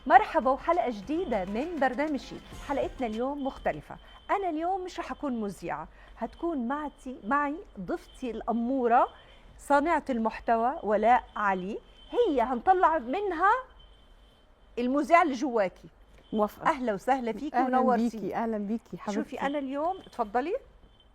مرحبا وحلقة جديدة من برنامج شيف. حلقتنا اليوم مختلفة. أنا اليوم مش رح أكون مذيعة، هتكون معي ضيفتي الأمورة صانعة المحتوى ولاء علي. هي هنطلع منها المذيعة اللي جواكي. موافقة. أهلا وسهلا فيكي أهلا ونورتيني. بيكي أهلا بيكي حبيبتي. شوفي أنا اليوم اتفضلي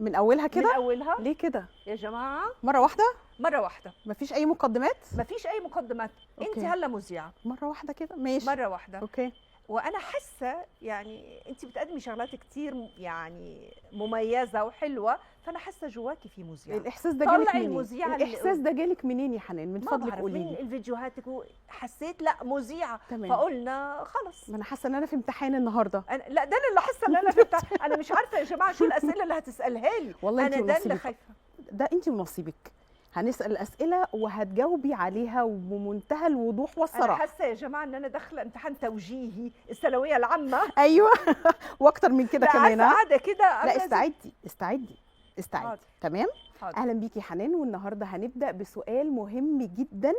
من أولها كده؟ من أولها. ليه كده؟ يا جماعة مرة واحدة؟ مرة واحدة، مفيش أي مقدمات؟ مفيش أي مقدمات. أنت أوكي. هلا مذيعة مرة واحدة كده ماشي. مرة واحدة. أوكي. وانا حاسه يعني انت بتقدمي شغلات كتير يعني مميزه وحلوه، فانا حاسه جواكي في مذيعه. الإحساس ده جالك طلعي منين؟ المذيعة الإحساس ده جالك منين يا حنان؟ من ما فضلك بعرف قولي من لي. الفيديوهاتك حسيت لا مذيعه، تمام. فقلنا خلص. ما أنا حاسة إن أنا في امتحان النهاردة. لا ده انا اللي حاسه ان انا فهمت. انا مش عارفه يا جماعه شو الاسئله اللي هتسالها لي. والله انا أنت ده اللي ونصيبك. خايفه. ده أنت ونصيبك. هنسأل الأسئلة وهتجاوبي عليها وبمنتهى الوضوح انا والصراحة. حاسه يا جماعه ان انا داخله امتحان توجيهي الثانويه العامه. أيوه وأكتر من كده لا كمان. عارفه قاعده كده. لا استعدي. حاضر. تمام. حاضر. اهلا بيكي يا حنان، والنهارده هنبدا بسؤال مهم جدا.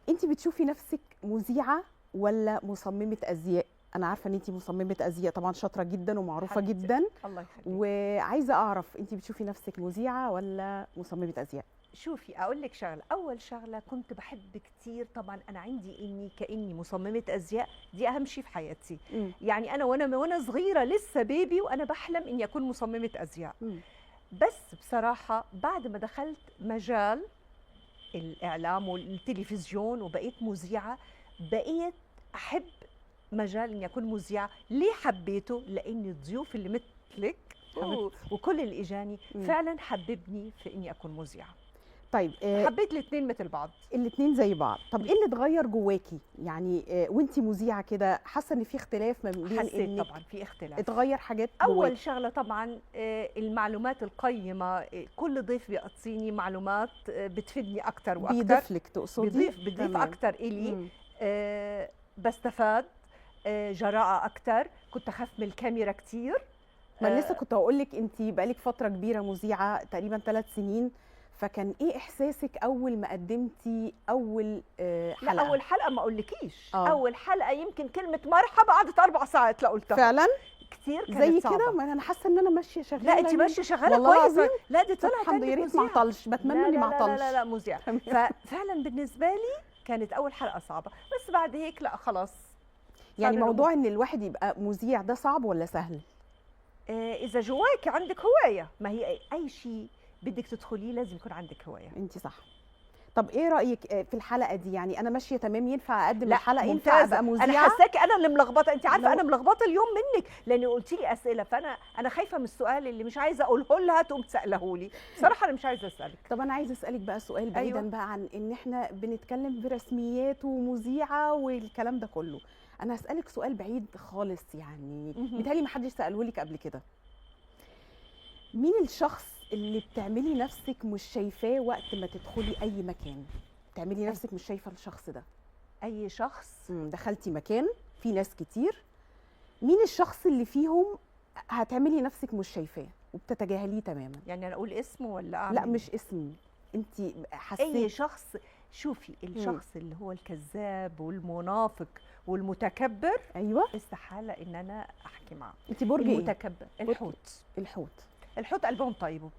انت بتشوفي نفسك مذيعه ولا مصممه ازياء؟ انا عارفه ان انت مصممه ازياء طبعا، شاطره جدا ومعروفه حبيبتي. جدا، الله يخليك. وعايزه اعرف انت بتشوفي نفسك مذيعه ولا مصممه ازياء؟ شوفي اقول لك شغله، اول شغله كنت بحب كتير طبعا، انا عندي اني كاني مصممه ازياء، دي اهم شيء في حياتي. يعني انا وانا صغيره لسه بيبي وانا بحلم اني اكون مصممه ازياء. بس بصراحه بعد ما دخلت مجال الاعلام والتلفزيون وبقيت مذيعه، بقيت احب مجال اني اكون مذيعه. ليه حبيته؟ لاني الضيوف اللي مثلك وكل اللي اجاني فعلا حببني في اني اكون مذيعه. طيب حبيت الاثنين مثل بعض. الاثنين زي بعض. طب ايه اللي اتغير جواكي يعني وانتي مذيعه كده؟ حاسه ان في اختلاف ما بين حسيت طبعا في اختلاف. اتغير حاجات اول جواكي؟ شغله طبعا المعلومات القيمه، كل ضيف بيعطيني معلومات بتفيدني اكثر واكثر. بيضيف لك تقصدي؟ بضيف اكثر الي. بستفاد جراءه اكثر. كنت اخاف من الكاميرا كثير. ما لسه كنت هقول لك انت بقالك فتره كبيره مذيعه تقريبا 3 سنين، فكان ايه احساسك اول ما قدمتي اول حلقه؟ لا اول حلقه ما اقولكيش. اول حلقه يمكن كلمه مرحبا قعدت 4 ساعات لقلتها. فعلا كتير كانت زي صعبة. كده. ما انا حاسه ان انا ماشيه شغاله. لا انت ماشيه شغاله كويس. لا دي طلعت الحمد لله. يا ريت ما اعطلش، بتمنى اني ما اعطلش. لا مذيعه. ففعلا بالنسبه لي كانت اول حلقه صعبه، بس بعد هيك لا خلاص. يعني موضوع ان الواحد يبقى مذيع ده صعب ولا سهل؟ اذا جواك عندك هوايه، ما هي اي شيء بدك تدخليه لازم يكون عندك هوايه. انت صح. طب ايه رايك في الحلقه دي؟ يعني انا ماشيه تمام، ينفع اقدم الحلقه؟ ممتازة. ينفع ابقى مذيعه؟ انا حاساكي انا اللي ملخبطه. انت عارفه انا ملخبطه اليوم منك لان قلت لي اسئله، فانا خايفه من السؤال اللي مش عايزه اقوله لها تقوم تساله لي. بصراحه انا مش عايزه اسالك. طب انا عايزه اسالك بقى سؤال بعيدا بقى عن ان احنا بنتكلم برسميات ومذيعه والكلام ده كله. انا هسالك سؤال بعيد خالص، يعني متهيألي ما حدش ساله لك قبل كده. مين الشخص اللي بتعملي نفسك مش شايفاه وقت ما تدخلي اي مكان؟ تعملي نفسك مش شايفه الشخص ده. اي شخص؟ دخلتي مكان فيه ناس كتير، مين الشخص اللي فيهم هتعملي نفسك مش شايفاه وبتتجاهليه تماما؟ يعني انا اقول اسمه ولا اعمل؟ لا مش اسم، انت حسيتي اي شخص. شوفي الشخص اللي هو الكذاب والمنافق والمتكبر، ايوه استحاله ان انا احكي معه. انت برج ايه؟ المتكبر. الحوت قلبهم طيب.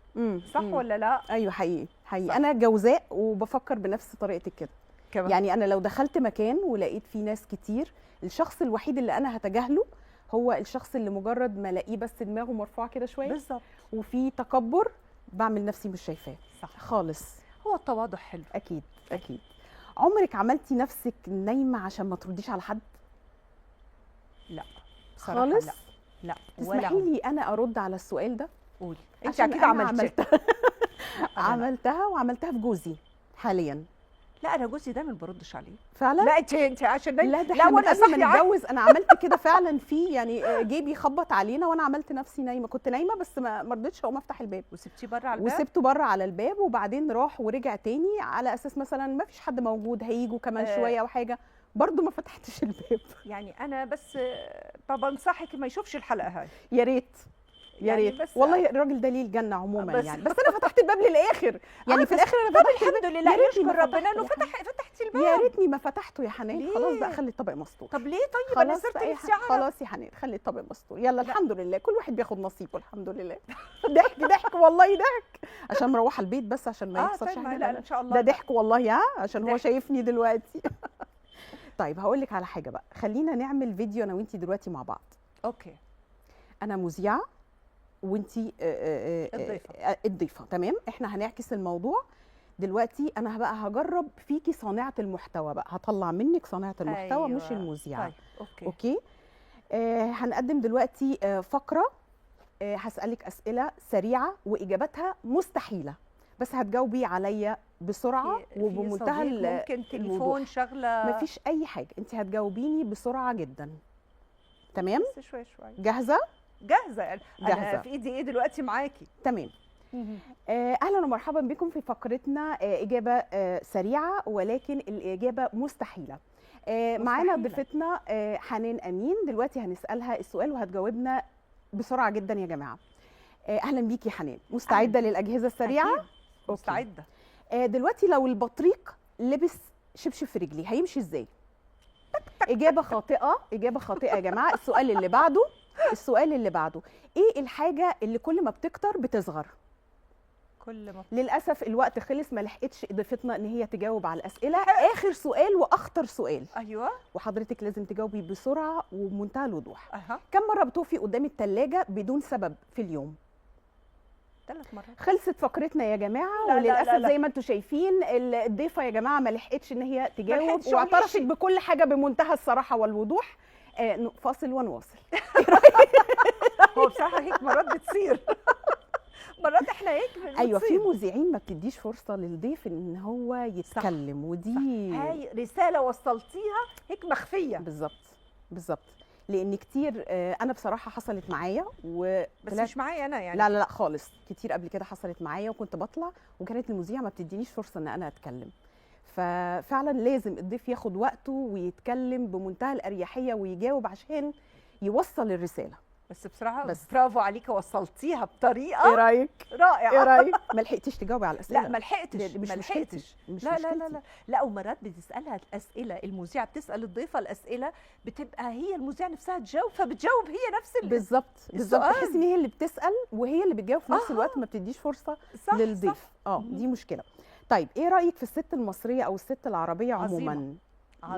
صح ولا لا؟ ايوه حقيقي. انا جوزاء وبفكر بنفس طريقتك كده كمان. يعني انا لو دخلت مكان ولقيت فيه ناس كتير، الشخص الوحيد اللي انا هتجاهله هو الشخص اللي مجرد ما الاقيه بس دماغه مرفوعه كده شويه بالظبط وفي تكبر بعمل نفسي مش شايفاه. صح خالص. هو التواضع حلو. اكيد. عمرك عملتي نفسك نايمه عشان ما ترديش على حد؟ لا خالص. لا تسمحي لي انا ارد على السؤال ده؟ قولي. انت اكيد عملتها وعملتها في جوزي حاليا. لا انا جوزي ده ما بردش عليه فعلا. لا انت عشان لا ده احنا من قبل ما نتجوز انا عملت كده فعلا. في يعني جه بيخبط علينا وانا عملت نفسي نايمه، كنت نايمه بس ما رضيتش اقوم افتح الباب وسبتيه بره على الباب. وسبته بره على الباب، وبعدين راح ورجع تاني على اساس مثلا ما فيش حد موجود هيجوا كمان شويه او حاجه، برضو ما فتحتش الباب. يعني انا بس بنصحك ما يشوفش الحلقه هاي. يا ريت يا يعني ريت بس والله الراجل ده ليه الجنه عموما بس يعني، بس انا فتحت الباب للاخر يعني في الاخر انا فتحت الحمد الباب. لله، يا ريتني ما نشكر ربنا انه فتحته فتحتي الباب. يا ريتني ما فتحته يا حنان. ليه؟ خلاص بقى خلي الطبق مستور. طب ليه؟ طيب انا خلاص صرت بقى نفسي اعرف. خلاص يا حنان خلي الطبق مستور. يلا الحمد لله كل واحد بياخد نصيبه الحمد لله. ضحك ضحك والله ضحك عشان مروحه البيت بس عشان ما يحصلش طيب حاجه. لا ان شاء الله ده ضحك والله عشان هو ضحك. شايفني دلوقتي. طيب هقول لك على حاجه بقى، خلينا نعمل فيديو انا وانتي دلوقتي مع بعض. اوكي. انا مذيعه وانتي الضيفه تمام. احنا هنعكس الموضوع دلوقتي. انا بقى هجرب فيكي صانعه المحتوى بقى، هطلع منك صانعه المحتوى أيوة. مش المذيعه. طيب اوكي. هنقدم دلوقتي فقره هسالك اسئله سريعه واجاباتها مستحيله، بس هتجاوبي عليا بسرعه وبمنتهى ممكن تليفون شغله، مفيش اي حاجه، انت هتجاوبيني بسرعه جدا. تمام؟ بس شوي جاهزه؟ جاهزه يعني. جاهزة. انا في ايدي ايه دلوقتي معاكي. تمام. اهلا ومرحبا بكم في فقرتنا اجابه سريعه ولكن الاجابه مستحيله. معانا ضيفتنا حنان امين. دلوقتي هنسالها السؤال وهتجاوبنا بسرعه جدا يا جماعه. اهلا بيكي حنان، مستعده للاجهزه السريعه؟ أكيد. مستعده. دلوقتي لو البطريق لبس شبشب في رجليه هيمشي ازاي؟ اجابه خاطئه، اجابه خاطئه يا جماعه. السؤال اللي بعده ايه الحاجه اللي كل ما بتكتر بتصغر؟ كل ما للاسف الوقت خلص، ما لحقتش ضيفتنا ان هي تجاوب على الاسئله. اخر سؤال واخطر سؤال. ايوه. وحضرتك لازم تجاوبي بسرعه وبمنتهى الوضوح. اها. كم مره بتقفي قدام الثلاجه بدون سبب في اليوم؟ 3 مرات. خلصت فقرتنا يا جماعه. لا وللاسف لا لا. زي ما انتم شايفين الضيفه يا جماعه ما لحقتش ان هي تجاوب لحقتش واعترفت أقول بكل حاجه بمنتهى الصراحه والوضوح. فاصل ونواصل. هو بصراحه هيك مرات بتصير. مرات احنا هيك ايوه في مذيعين ما بتديش فرصه للضيف ان هو يتكلم. صح. ودي صح. هاي رساله وصلتيها هيك مخفيه. بالظبط لان كتير انا بصراحه حصلت معايا بس مش معايا انا يعني. لا خالص، كتير قبل كده حصلت معايا وكنت بطلع وكانت المذيعه ما بتدينيش فرصه ان انا اتكلم. ففعلا لازم الضيف ياخد وقته ويتكلم بمنتهى الاريحيه ويجاوب عشان يوصل الرساله. بس بصراحه برافو عليكي، وصلتيها بطريقه ايه رايك رائعه. ايه رايك؟ ما لحقتش تجاوبي على الاسئله. لا ما لحقتش. لا ومرات بتسالها الاسئله، المذيعه بتسال الضيفه الاسئله بتبقى هي المذيعه نفسها تجاوب، فبتجاوب هي نفس بالظبط تحسي ان هي اللي بتسال وهي اللي بتجاوب في نفس الوقت، ما بتديش فرصه للضيف. دي مشكله. طيب ايه رايك في الست المصريه او الست العربيه عموما؟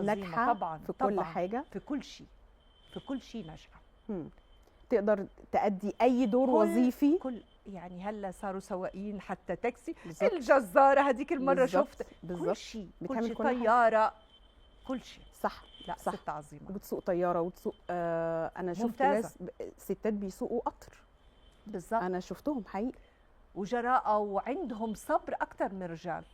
ناجحه طبعا في كل حاجه، في كل شيء ناجحه. تقدر تأدي اي دور وظيفي. يعني هلا صاروا سواقين حتى تاكسي. بالزبط. الجزاره هذيك المره شفت كل شيء طياره كل شيء. صح. لا صح. ست عظيمه بتسوق طياره وتسوق انا شفت ناس ستات بيسوقوا قطر. بالظبط انا شفتهم حقيقي. وجراءه وعندهم صبر اكثر من الرجال.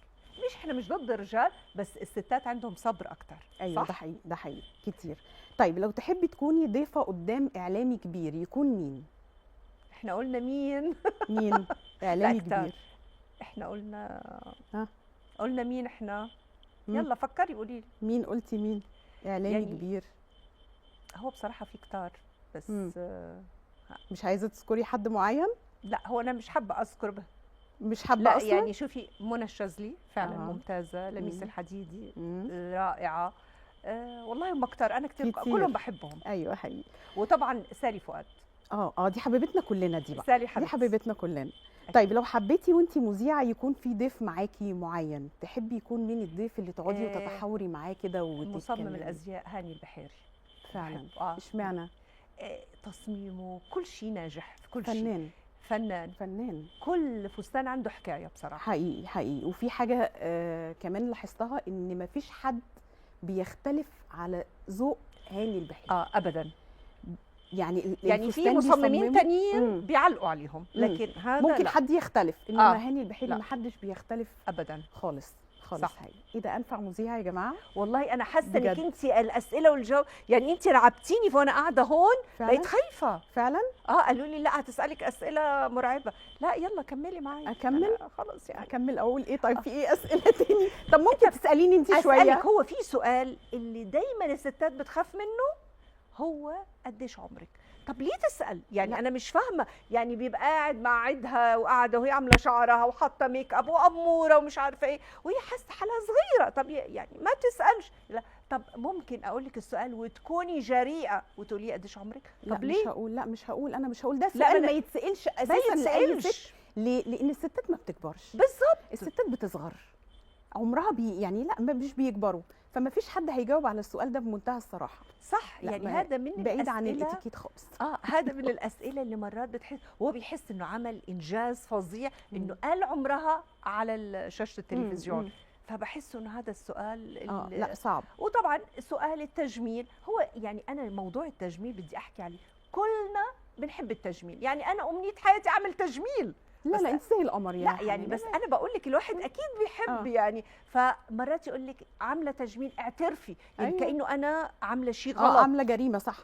احنا مش ضد الرجال بس الستات عندهم صبر اكثر. ايوه ده حقيقي كتير. طيب لو تحبي تكوني ضيفه قدام اعلامي كبير يكون مين؟ احنا قلنا مين؟ اعلامي كبير. احنا قلنا مين احنا؟ يلا فكري قولي لي. مين قلتي مين؟ اعلامي يعني كبير. هو بصراحه في كتار بس مش عايزه تذكري حد معين؟ لا هو انا مش حابه اذكر مش حابه لا اصلا. يعني شوفي منى الشاذلي فعلا ممتازه، لميس الحديدي رائعه. والله هم كتار، انا كتير كلهم بحبهم. ايوه حقيقي. وطبعا سالي فؤاد. دي حبيبتنا كلنا دي بقى. سالي دي حبيبتنا كلنا. طيب لو حبيتي وانتي مذيعه يكون في ضيف معاكي معين، تحبي يكون مين الضيف اللي تقعدي وتتحاوري معاه كده وتتكلمي؟ مصمم الازياء هاني البحيري. فعلا. اشمعنى؟ تصميمه كل شيء ناجح في كل شيء. فنان. كل فستان عنده حكايه بصراحه. حقيقي. وفي حاجه كمان لاحظتها ان مفيش حد بيختلف على ذوق هاني البحيري. ابدا. يعني في مصممين تانيين بيعلقوا عليهم، لكن هذا ممكن حد يختلف، انما هاني البحيري ما حدش بيختلف ابدا خالص. ايه ده انفع مذيعه يا جماعه. والله انا حاسه انك انت الاسئله والجواب يعني انت رعبتيني وانا قاعده هون. بقيت خايفه فعلا. قالوا لي لا هتسالك اسئله مرعبه. لا يلا كملي معايا. اكمل خلاص يعني اكمل اقول ايه؟ طيب في ايه اسئله تاني؟ طب ممكن تساليني انت شويه؟ اسالك. هو في سؤال اللي دايما الستات بتخاف منه، هو قديش عمرك. طب ليه تسال؟ يعني لا. انا مش فاهمه. يعني بيبقى قاعد مع عيدها وقاعده وهي عامله شعرها وحاطه ميك اب واموره ومش عارفه ايه، وهي حاسه حالها صغيره. طب يعني ما تسالش؟ لا. طب ممكن اقول لك السؤال وتكوني جريئه وتقولي قديش عمرك؟ لا طب مش ليه؟ هقول، لا مش هقول، انا مش هقول. ده لا، سؤال ما ما يتسالش ما اساسا لاي ست. يتسالش. ليه؟ لان الستات ما بتكبرش. بالظبط. الستات بتصغر عمرها يعني لا مش بيكبروا. فما فيش حد هيجاوب على السؤال ده بمنتهى الصراحه. صح. لا، يعني ما- هذا من بعيد عن الأسئلة. الاتيكيت خالص. هذا من الاسئله اللي مرات بتحس هو بيحس انه عمل انجاز فظيع انه مم. قال عمرها على شاشه التلفزيون. مم. فبحس انه هذا السؤال لا صعب. وطبعا سؤال التجميل هو يعني انا موضوع التجميل بدي احكي عليه. كلنا بنحب التجميل. يعني انا امنيه حياتي اعمل تجميل. لا بس لا انت زي القمر لا يعني بس انا بقول لك الواحد اكيد بيحب يعني. فمرات يقول لك عامله تجميل اعترفي يعني أيوة. كانه انا عامله شيء غلط. عامله جريمه. صح.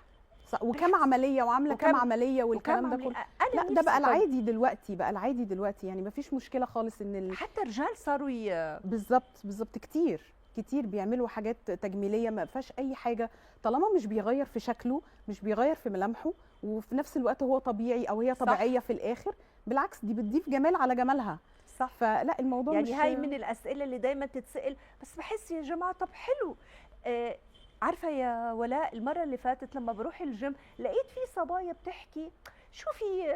وكم عمليه وعامله كم عمليه والكلام ده كله. لا ده بقى العادي دلوقتي، بقى العادي دلوقتي. يعني ما فيش مشكله خالص ان حتى الرجال صاروا بالظبط كتير بيعملوا حاجات تجميليه ما فيهاش اي حاجه، طالما مش بيغير في شكله، مش بيغير في ملامحه، وفي نفس الوقت هو طبيعي او هي طبيعيه في الاخر. بالعكس دي بتضيف جمال على جمالها. صح. فلا الموضوع يعني مش هاي من الاسئله اللي دايما تتسال. بس بحس يا جماعه طب حلو. عارفه يا ولاء المره اللي فاتت لما بروح الجيم لقيت في صبايا بتحكي شوفي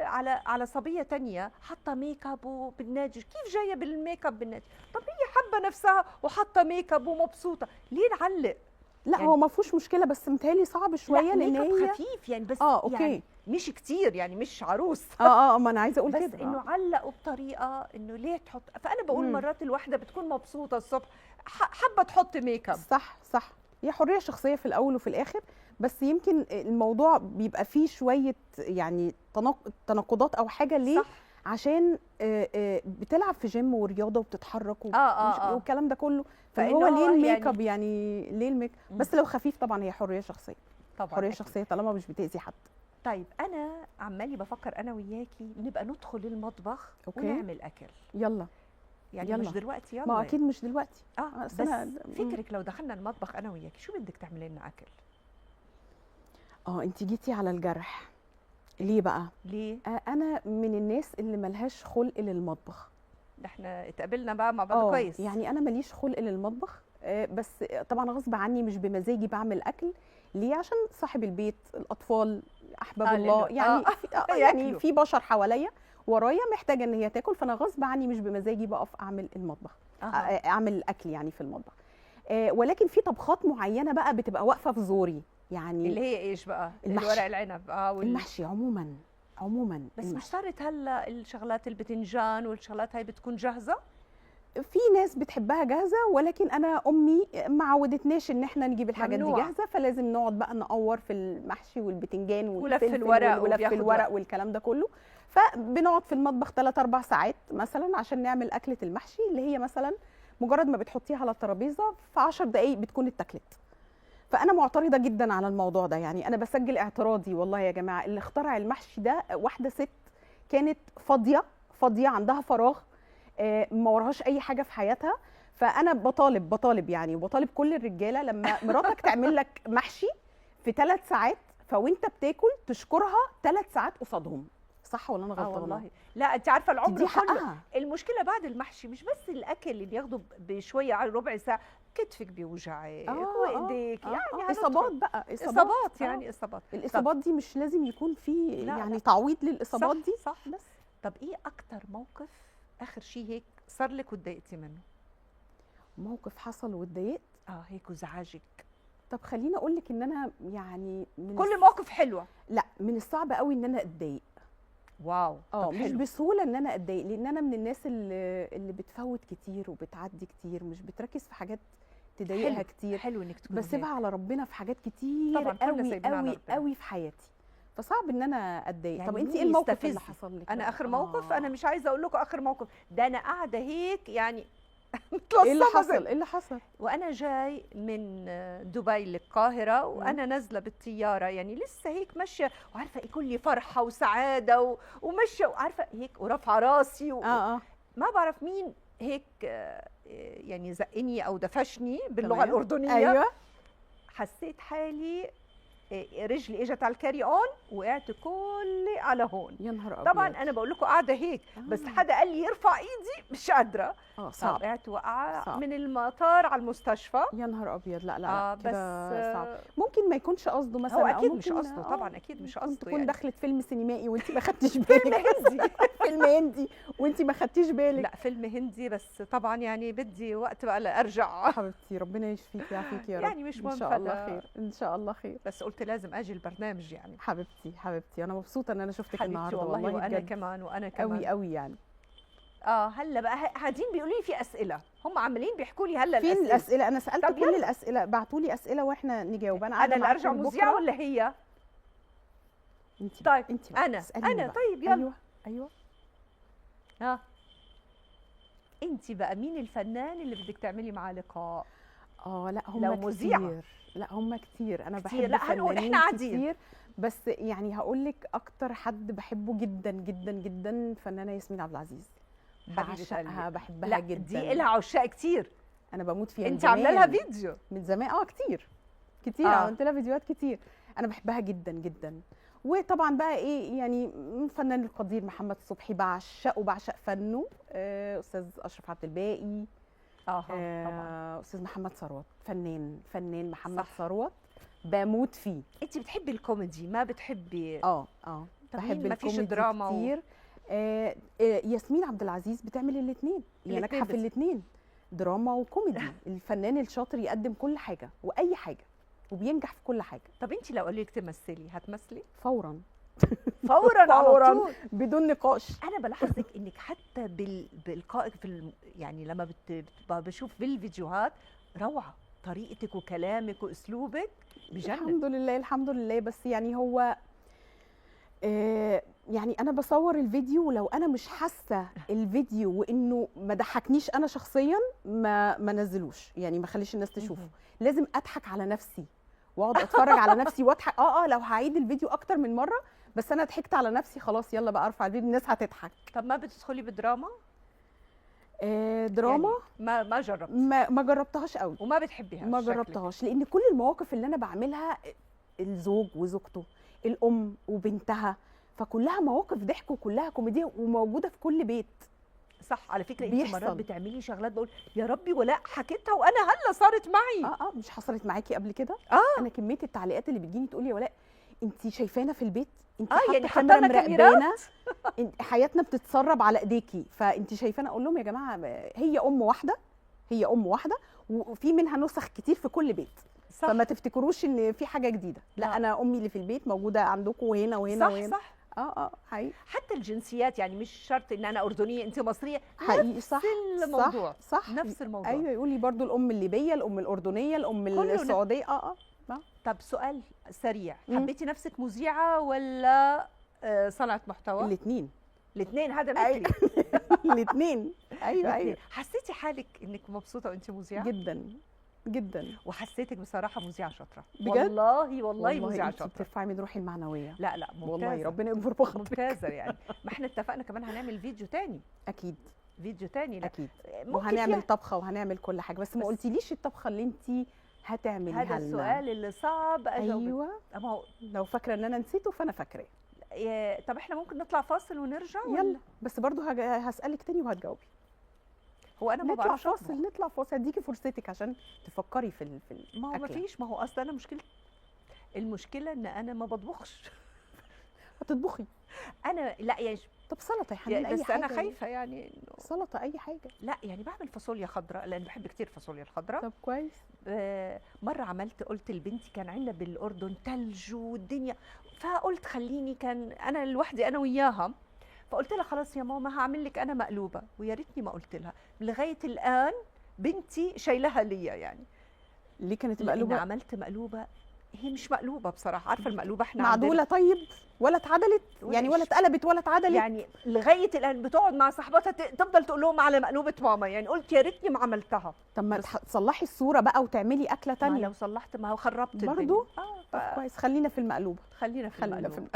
على صبيه تانية حاطه ميك اب وبالنادي، كيف جايه بالميك اب بالنادي؟ طب هي حابه نفسها وحاطه ميك اب ومبسوطه، ليه نعلق؟ لا يعني هو ما فيهوش مشكله، بس متهيألي صعب شويه لان هي خفيف يعني. بس اوكي يعني مش كتير يعني مش عروس. ما انا عايزه اقول بس كده. انه علقوا بطريقه انه ليه تحط. فانا بقول مرات الواحده بتكون مبسوطه الصبح حابه تحط ميك اب. صح هي حريه شخصيه في الاول وفي الاخر. بس يمكن الموضوع بيبقى فيه شويه يعني تناقضات او حاجه. ليه؟ صح. عشان بتلعب في جيم ورياضه وبتتحرك والكلام ده كله. فهو ليه الميك اب يعني ليه الميك اب؟ بس لو خفيف طبعا هي حريه شخصيه. طبعا حريه شخصيه طالما مش بتاذي حد. طيب انا عمالي بفكر انا وياكي نبقى ندخل المطبخ أوكي. ونعمل اكل. يعني يلا. مش دلوقتي يلا. ما اكيد مش دلوقتي. بس فكرك لو دخلنا المطبخ انا وياكي شو بدك تعملي لنا اكل؟ انت جيتي على الجرح. ليه بقى؟ ليه؟ انا من الناس اللي ملهاش خلق للمطبخ. احنا اتقابلنا بقى مع بعض كويس. يعني انا ماليش خلق للمطبخ. بس طبعا غصب عني مش بمزاجي بعمل اكل. ليه؟ عشان صاحب البيت، الاطفال، احباب الله يعني يعني في بشر حواليا ورايا محتاجه ان هي تاكل. فانا غصب عني مش بمزاجي بقف اعمل المطبخ. اعمل الاكل يعني في المطبخ. ولكن في طبخات معينه بقى بتبقى واقفه في زوري. يعني اللي هي ايش بقى؟ الورق العنب. المحشي عموما بس مش صارت هلا الشغلات البتنجان والشغلات هاي بتكون جاهزه؟ في ناس بتحبها جاهزه، ولكن انا امي ما عودتناش ان احنا نجيب الحاجات دي جاهزه. فلازم نقعد بقى نقور في المحشي والبتنجان ولف الورق ولف الورق والكلام ده كله. فبنقعد في المطبخ 3-4 ساعات مثلا عشان نعمل اكله المحشي، اللي هي مثلا مجرد ما بتحطيها على الترابيزه في 10 دقائق بتكون اتاكلت. فانا معترضه جدا على الموضوع ده. يعني انا بسجل اعتراضي والله يا جماعه. اللي اخترع المحشي ده واحده ست كانت فاضيه عندها فراغ، ما وراهاش اي حاجه في حياتها. فانا بطالب يعني، وبطالب كل الرجاله لما مراتك تعمل لك محشي في 3 ساعات فوانت بتاكل تشكرها 3 ساعات قصادهم. صح ولا انا غلطانه؟ والله لا. انت عارفه العمر دي كله حقها. المشكله بعد المحشي مش بس الاكل اللي بياخده بشويه على ربع ساعه، كتفك بيوجعك وايديك يعني اصابات بقى اصابات يعني اصابات. الاصابات دي مش لازم يكون في يعني تعويض للاصابات دي. صح. بس طب ايه اكتر موقف اخر شيء هيك صار لك واتضايقتي منه؟ موقف حصل واتضايقت هيك وزعجك؟ طب خليني اقول لك ان انا يعني من كل المواقف حلوه. لا من الصعب قوي ان انا اتضايق. واو. مش بسهوله ان انا اتضايق، لان انا من الناس اللي بتفوت كتير وبتعدي كتير، مش بتركز في حاجات تضايقها كتير. حلو انك تكون بسيبها على ربنا في حاجات كتير قوي في حياتي. فصعب ان انا اتضايق. يعني طب انت ايه الموقف اللي حصل لك؟ انا اخر موقف انا مش عايزه اقول لكم اخر موقف ده. انا قاعده هيك يعني ايه اللي حصل؟ وانا جاي من دبي للقاهره وانا نازله بالطياره يعني لسه هيك ماشيه وعارفه كل فرحه وسعاده وماشيه وعارفه هيك ورافعه راسي ما بعرف مين هيك يعني زقني او دفشني باللغه الأردنية. ايوه. حسيت حالي رجلي اجت على الكاري اون، وقعت كلي على هون. يا نهار ابيض. طبعا انا بقول لكم قاعده هيك، بس حدا قال لي يرفع ايدي مش قادره. صعب. وقعت وقعه صعب. من المطار على المستشفى. يا نهار ابيض. لا لا بس كده صعب. ممكن ما يكونش قصده مثلا، هو أو اكيد ممكن مش قصده طبعا، اكيد مش قصده. تكون يعني دخلت فيلم سينمائي وانت ما خدتيش بالك. فيلم هندي. فيلم هندي وانت ما خدتيش بالك. لا فيلم هندي، بس طبعا يعني بدي وقت بقى لارجع. حبيبتي ربنا يشفيك ويعافيك يا رب. يعني مش مهم، ان شاء الله خير، ان شاء الله خير. بس قلت لازم اجي البرنامج يعني. حبيبتي انا مبسوطه ان انا شفتك النهارده والله. وانا بجد. كمان وانا كمان قوي قوي يعني. هلا بقى قاعدين بيقولوا لي في اسئله، هم عاملين بيحكوا لي هلا فين الاسئله؟ انا سالت كل يلا. الاسئله، ابعتوا لي اسئله واحنا نجاوب. انا اللي ارجع مذيعه ولا هي؟ انت طيب انت انا طيب يلا. ايوه انت بقى مين الفنان اللي بدك تعملي معاه لقاء؟ لا هم لو كتير. مذيعة. لا هم كتير، انا كتير. بحب لا هنقول احنا قاعدين كتير، بس يعني هقول لك اكتر حد بحبه جدا جدا جدا فنانه ياسمين عبد العزيز. بعشقها، بحبها لا جدا. دي لها عشاق كتير. انا بموت فيها. انت عامله لها فيديو من زمان؟ كتير عملت لها فيديوهات كتير. انا بحبها جدا جدا. وطبعا بقى ايه يعني الفنان القدير محمد صبحي، بعشق فنه. استاذ اشرف عبد الباقي. طبعا استاذ محمد ثروت، فنان محمد ثروت بموت فيه. انت بتحبي الكوميدي ما بتحبي؟ بحب ما فيش الكوميدي دراما كتير. ياسمين عبد العزيز بتعمل الاثنين، هي ناجحه في الاثنين، دراما وكوميدي. الفنان الشاطر يقدم كل حاجه واي حاجه، وبينجح في كل حاجه. طب انت لو قالوا لك تمثلي هتمثلي؟ فورا على طول بدون نقاش. انا بلاحظك انك حتى بالقائك يعني لما بشوف بالفيديوهات روعه، طريقتك وكلامك واسلوبك بجنن. الحمد لله. بس يعني هو يعني انا بصور الفيديو، ولو انا مش حاسه الفيديو وانه ما ضحكنيش انا شخصيا ما نزلوش، يعني ما خليش الناس تشوفه. لازم اضحك على نفسي واقعد اتفرج على نفسي واضحك. لو هعيد الفيديو اكتر من مره، بس انا ضحكت على نفسي خلاص، يلا بقى ارفع الفيديو الناس هتضحك. طب ما بتدخلي بدراما؟ دراما يعني ما جربت؟ ما جربتهاش قوي وما بتحبيها؟ ما جربتهاش، لان كل المواقف اللي انا بعملها الزوج وزوجته، الام وبنتها، فكلها مواقف ضحك وكلها كوميديا وموجوده في كل بيت. صح. على فكره انت مرات بتعملي شغلات بقول يا ربي ولا حكيتها وانا هلا صارت معي. مش حصلت معاكي قبل كده؟ انا كميه التعليقات اللي بتجيني تقولي يا ولاء انت شايفانا في البيت، انت يعني حاطه مراقبانا، حياتنا بتتسرب على ايديكي، فانت شايفانا. اقول لهم يا جماعه هي ام واحده وفي منها نسخ كتير في كل بيت. صح. فما تفتكروش ان في حاجه جديده. لا انا امي اللي في البيت موجوده عندكم وهنا وهنا وهنا. صح. حقيقي. حتى الجنسيات يعني مش شرط ان انا اردنيه انت مصريه، حقيقي. صح. الموضوع صح نفس الموضوع. ايوه يقولي برضو الام الليبيه، الام الاردنيه، الام السعوديه. طب سؤال سريع، حبيتي نفسك مذيعه ولا صنعت محتوى؟ الاثنين هذا مثلي. الاثنين. ايوه. حسيتي حالك انك مبسوطه وانت مذيعه؟ جدا. وحسيتك بصراحه مذيعه شاطره بجد. والله مذيعه شاطره. بترفعي من روحي المعنويه. لا ممتازه والله، ربنا يكبر بخاطرك. ممتازه يعني. ما احنا اتفقنا كمان هنعمل فيديو تاني. اكيد. لا. اكيد. وهنعمل طبخه وهنعمل كل حاجه، بس ما قلتيليش الطبخه اللي انت هتعمليها لنا. هذا السؤال اللي صعب اجاوبه. ايوه. لو فاكره ان انا نسيته فانا فاكراه. طب احنا ممكن نطلع فاصل ونرجع يلا. بس برضو هسالك تاني وهتجاوبي. هو انا ما بعرفش نطلع فاصل اديكي فرصتك عشان تفكري في ما هو ما فيش. ما هو اصلا انا المشكله ان انا ما بطبخش. هتطبخي؟ انا لا يعني. طب سلطه يا حنان، بس انا خايفه يعني سلطه اي حاجه. لا يعني بعمل فاصوليا خضراء لان بحب كتير فاصوليا الخضراء. طب كويس. مره قلت لبنتي كان عندنا بالاردن ثلج والدنيا، فقلت خليني، كان انا لوحدي انا وياها، فقلت لها خلاص يا ماما هعمل لك انا مقلوبه، ويا ريتني ما قلت لها. لغايه الان بنتي شايلها ليا يعني. ليه كانت مقلوبه؟ عملت مقلوبه هي مش مقلوبه بصراحه. عارفه المقلوبه احنا معدوله؟ طيب ولا اتعدلت يعني، ولا اتقلبت ولا اتعدلت يعني؟ لغايه الان بتقعد مع صاحبتها تفضل تقول لهم على مقلوبه ماما يعني. قلت يا ريتني ما عملتها. طب ما تصلحي الصوره بقى وتعملي اكله ثانيه. لو صلحت ما هو خربت برضو. طب كويس، خلينا في المقلوبه. خلينا في المقلوبه.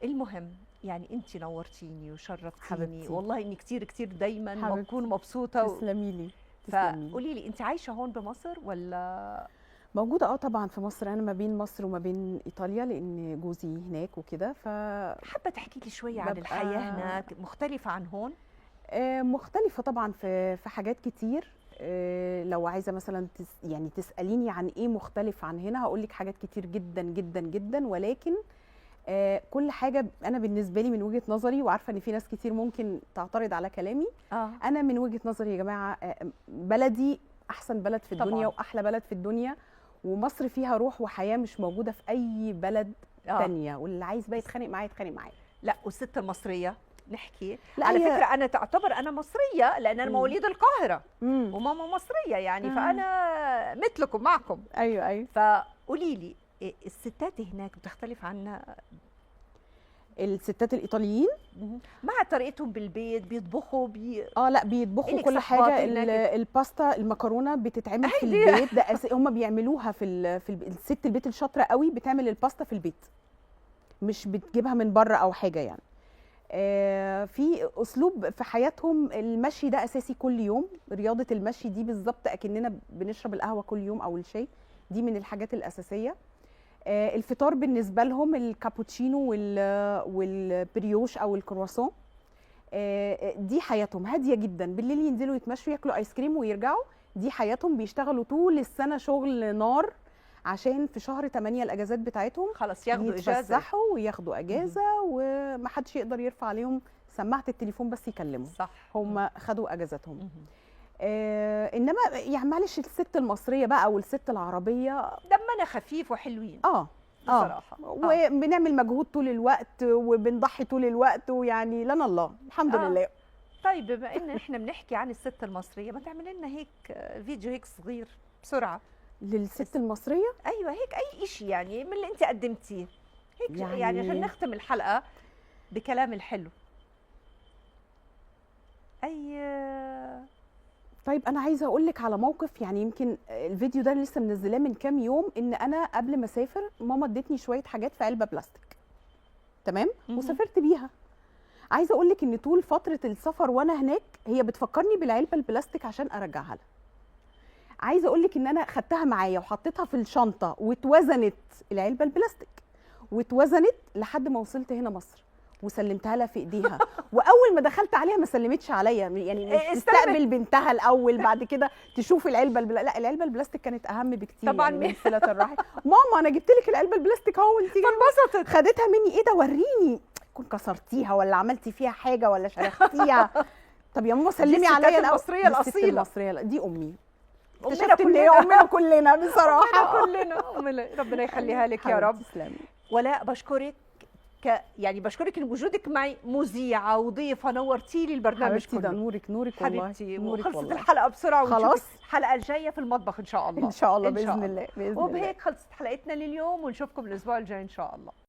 المهم يعني انت نورتيني وشرفتيني والله، اني كتير دايما بكون مبسوطه. تسلمي لي. فقولي لي انت عايشه هون بمصر ولا؟ موجوده طبعا في مصر. انا ما بين مصر وما بين ايطاليا لان جوزي هناك وكده. حابه تحكي لي شويه عن ببقى- الحياه هناك، مختلفه عن هون؟ مختلفه طبعا في حاجات كتير. لو عايزه مثلا يعني تساليني عن ايه مختلف عن هنا، هقول لك حاجات كتير جدا جدا جدا، ولكن كل حاجه انا بالنسبه لي من وجهه نظري، وعارفه ان في ناس كتير ممكن تعترض على كلامي. انا من وجهه نظري يا جماعه، بلدي احسن بلد في الدنيا طبعاً. واحلى بلد في الدنيا، ومصر فيها روح وحياه مش موجوده في اي بلد تانية. واللي عايز بقى يتخانق معايا يتخانق معايا. لا، والست المصريه نحكي لا على هي- فكره، انا تعتبر انا مصريه لان انا مواليد القاهره وماما مصريه يعني، فانا مثلكم معكم. ايوه. فقولي لي الستات هناك بتختلف عنا؟ الستات الايطاليين مع طريقتهم بالبيت بيطبخوا لا بيطبخوا إلك كل صحبات حاجه. هناك؟ الباستا المكرونه بتتعمل في أيوة. البيت، ده هم بيعملوها الست البيت الشاطره قوي بتعمل الباستا في البيت، مش بتجيبها من بره او حاجه يعني. في اسلوب في حياتهم. المشي ده اساسي كل يوم، رياضه المشي دي بالظبط اكننا بنشرب القهوه كل يوم او الشاي، دي من الحاجات الاساسيه. الفطار بالنسبه لهم الكابوتشينو والبريوش او الكرواسون. دي حياتهم هاديه جدا. بالليل ينزلوا يتمشوا ياكلوا ايس كريم ويرجعوا. دي حياتهم. بيشتغلوا طول السنه شغل نار عشان في شهر 8 الاجازات بتاعتهم خلاص ياخدوا اجازه، يتفسحوا وياخدوا اجازه، ومحدش يقدر يرفع عليهم سماعه التليفون بس يكلموا. صح، هم خدوا اجازاتهم. انما يعني معلش الست المصريه بقى او الست العربيه دمنا خفيف وحلوين بصراحه. وبنعمل مجهود طول الوقت وبنضحي طول الوقت، ويعني لنا الله الحمد لله. طيب بما ان احنا بنحكي عن الست المصريه، ما تعمل لنا هيك فيديو هيك صغير بسرعه للست المصريه؟ ايوه، هيك اي شيء يعني من اللي انت قدمتيه هيك يعني عشان نختم الحلقه بكلام الحلو. طيب انا عايزه اقول لك على موقف. يعني يمكن الفيديو ده لسه منزلاه من كام يوم. ان انا قبل ما اسافر ماما ادتني شويه حاجات في علبه بلاستيك، تمام، وسافرت بيها. عايزه اقول لك ان طول فتره السفر وانا هناك هي بتفكرني بالعلبه البلاستيك عشان ارجعها لها. عايزه اقول لك ان انا خدتها معايا وحطيتها في الشنطه، واتوزنت العلبه البلاستيك، واتوزنت لحد ما وصلت هنا مصر، وسلمتها لها في ايديها. واول ما دخلت عليها ما سلمتش عليا، يعني مش تستقبل بنتها الاول بعد كده تشوف العلبه لا، العلبه البلاستيك كانت اهم بكتير طبعا يعني من صله الرحم. ماما انا جبت لك العلبه البلاستيك اهو، وانت انبسطت. خدتها مني. ايه ده؟ وريني، كنت كسرتيها ولا عملتي فيها حاجه ولا شرختيها؟ طب يا ماما سلمي عليا الاول. المصريه الاصيله، المصريه دي امي. اكتشفت ان هي امنا كلنا بصراحه. كلنا ربنا يخليها لك يا رب. تسلمي. ولاء بشكرك، يعني بشكرك ان وجودك معي مذيعه وضيفه، نورتي لي البرنامج كله. ده نورك والله حبيبتي. وخلصت الحلقه بسرعه، خلاص الحلقه الجايه في المطبخ ان شاء الله. ان شاء الله باذن الله. وبهيك خلصت حلقتنا لليوم، ونشوفكم الاسبوع الجاي ان شاء الله.